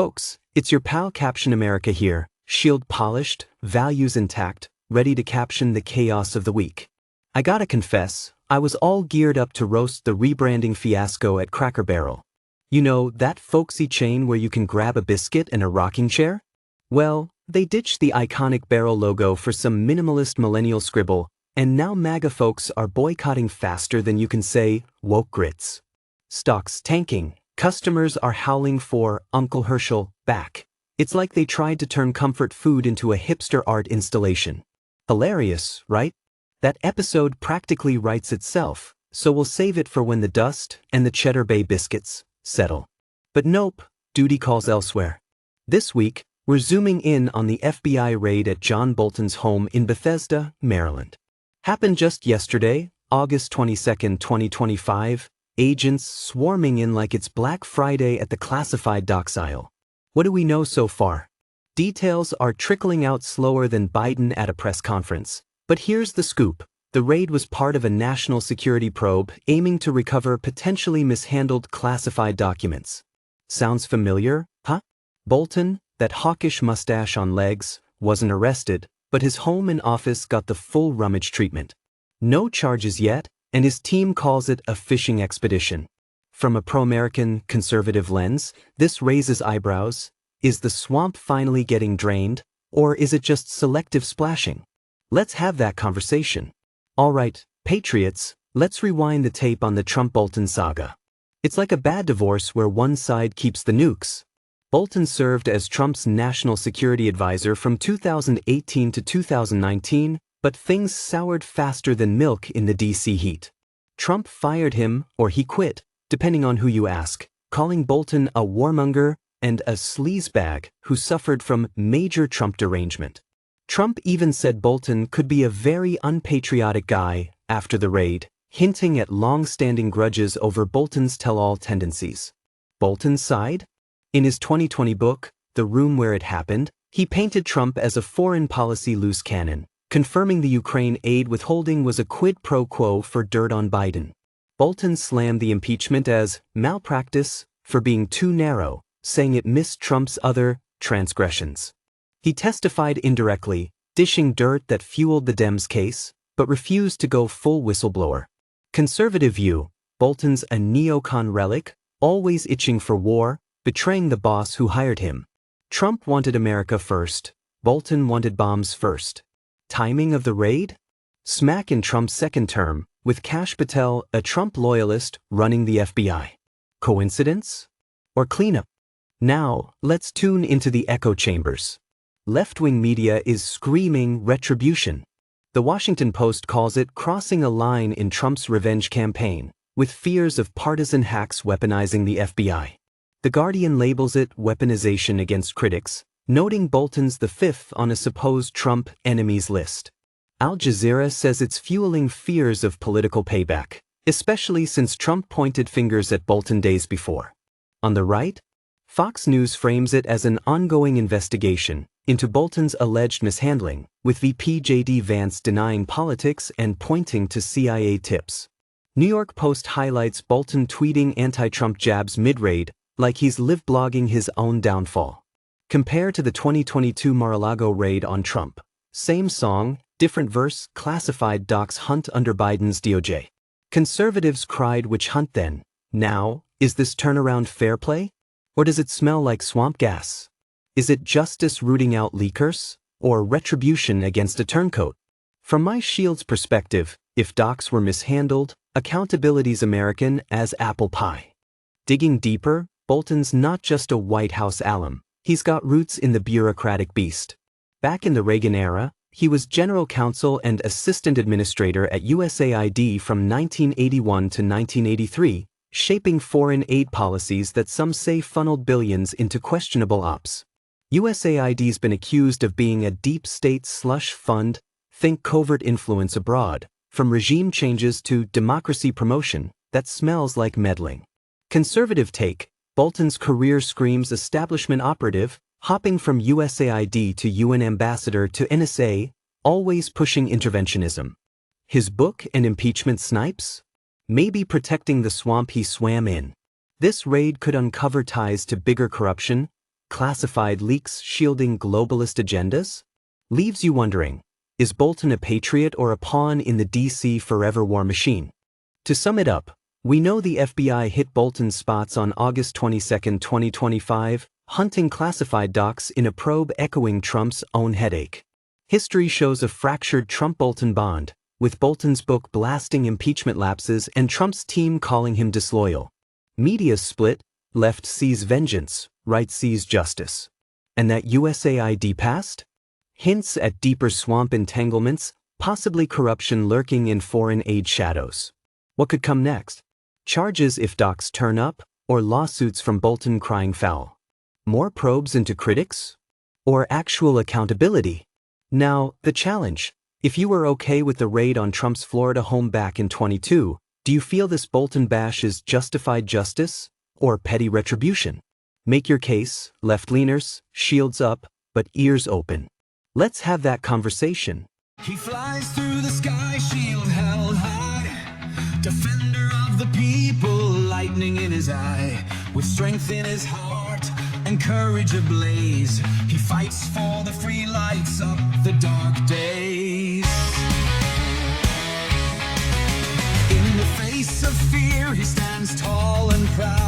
Folks, it's your pal Caption America here, shield polished, values intact, ready to caption the chaos of the week. I gotta confess, I was all geared up to roast the rebranding fiasco at Cracker Barrel. You know, that folksy chain where you can grab a biscuit and a rocking chair? Well, they ditched the iconic barrel logo for some minimalist millennial scribble, and now MAGA folks are boycotting faster than you can say, woke grits. Stocks tanking, customers are howling for Uncle Herschel back. It's like they tried to turn comfort food into a hipster art installation. Hilarious, right? That episode practically writes itself, so we'll save it for when the dust and the Cheddar Bay biscuits settle. But nope, duty calls elsewhere. This week, we're zooming in on the FBI raid at John Bolton's home in Bethesda, Maryland. Happened just yesterday, August 22, 2025, agents swarming in like it's Black Friday at the classified docs aisle. What do we know so far? Details are trickling out slower than Biden at a press conference. But here's the scoop. The raid was part of a national security probe aiming to recover potentially mishandled classified documents. Sounds familiar, huh? Bolton, that hawkish mustache on legs, wasn't arrested, but his home and office got the full rummage treatment. No charges yet, and his team calls it a fishing expedition. From a pro-American, conservative lens, this raises eyebrows. Is the swamp finally getting drained, or is it just selective splashing? Let's have that conversation. All right, patriots, let's rewind the tape on the Trump-Bolton saga. It's like a bad divorce where one side keeps the nukes. Bolton served as Trump's national security advisor from 2018 to 2019, but things soured faster than milk in the DC heat. Trump fired him, or he quit, depending on who you ask, calling Bolton a warmonger and a sleazebag who suffered from major Trump derangement. Trump even said Bolton could be a very unpatriotic guy after the raid, hinting at long-standing grudges over Bolton's tell-all tendencies. Bolton's side? In his 2020 book, The Room Where It Happened, he painted Trump as a foreign policy loose cannon, confirming the Ukraine aid withholding was a quid pro quo for dirt on Biden. Bolton slammed the impeachment as malpractice for being too narrow, saying it missed Trump's other transgressions. He testified indirectly, dishing dirt that fueled the Dems' case, but refused to go full whistleblower. Conservative view, Bolton's a neocon relic, always itching for war, betraying the boss who hired him. Trump wanted America first, Bolton wanted bombs first. Timing of the raid? Smack in Trump's second term, with Kash Patel, a Trump loyalist, running the FBI. Coincidence? Or cleanup? Now, let's tune into the echo chambers. Left-wing media is screaming retribution. The Washington Post calls it crossing a line in Trump's revenge campaign, with fears of partisan hacks weaponizing the FBI. The Guardian labels it weaponization against critics, noting Bolton's the fifth on a supposed Trump enemies list. Al Jazeera says it's fueling fears of political payback, especially since Trump pointed fingers at Bolton days before. On the right, Fox News frames it as an ongoing investigation into Bolton's alleged mishandling, with VP J.D. Vance denying politics and pointing to CIA tips. New York Post highlights Bolton tweeting anti-Trump jabs mid-raid like he's live-blogging his own downfall. Compare to the 2022 Mar-a-Lago raid on Trump. Same song, different verse, classified docs hunt under Biden's DOJ. Conservatives cried witch hunt then. Now, is this turnaround fair play? Or does it smell like swamp gas? Is it justice rooting out leakers, or retribution against a turncoat? From my shield's perspective, if docs were mishandled, accountability's American as apple pie. Digging deeper, Bolton's not just a White House alum, he's got roots in the bureaucratic beast. Back in the Reagan era, he was general counsel and assistant administrator at USAID from 1981 to 1983, shaping foreign aid policies that some say funneled billions into questionable ops. USAID's been accused of being a deep state slush fund, think covert influence abroad, from regime changes to democracy promotion, that smells like meddling. Conservative take, Bolton's career screams establishment operative, hopping from USAID to UN ambassador to NSA, always pushing interventionism. His book and impeachment snipes? Maybe protecting the swamp he swam in. This raid could uncover ties to bigger corruption, classified leaks shielding globalist agendas? Leaves you wondering, is Bolton a patriot or a pawn in the DC forever war machine? To sum it up, we know the FBI hit Bolton's spots on August 22, 2025, hunting classified docs in a probe echoing Trump's own headache. History shows a fractured Trump-Bolton bond, with Bolton's book blasting impeachment lapses and Trump's team calling him disloyal. Media's split, left sees vengeance, right sees justice. And that USAID past? Hints at deeper swamp entanglements, possibly corruption lurking in foreign aid shadows. What could come next? Charges if docs turn up, or lawsuits from Bolton crying foul? More probes into critics? Or actual accountability? Now, the challenge. If you were okay with the raid on Trump's Florida home back in 22, do you feel this Bolton bash is justified justice? Or petty retribution? Make your case, left-leaners, shields up, but ears open. Let's have that conversation. He flies through the sky, shield held high, defender of the people, lightning in his eye, with strength in his heart and courage ablaze. He fights for the free, lights up the dark days. In the face of fear, he stands tall and proud.